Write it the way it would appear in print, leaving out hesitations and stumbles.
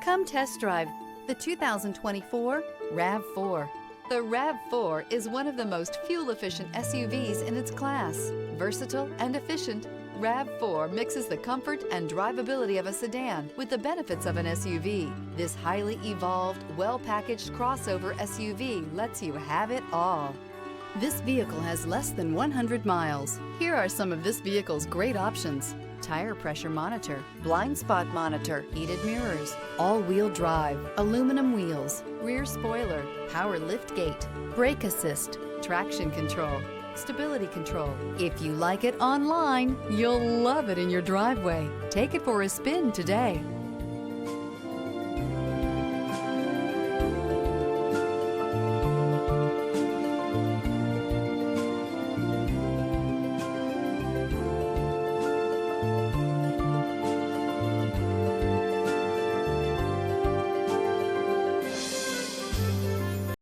Come test drive the 2024 RAV4. The RAV4 is one of the most fuel-efficient SUVs in its class. Versatile and efficient, RAV4 mixes the comfort and drivability of a sedan with the benefits of an SUV. This highly evolved, well-packaged crossover SUV lets you have it all. This vehicle has less than 100 miles. Here are some of this vehicle's great options: tire pressure monitor, blind spot monitor, heated mirrors, all-wheel drive, aluminum wheels, rear spoiler, power liftgate, brake assist, traction control, stability control. If you like it online, you'll love it in your driveway. Take it for a spin today.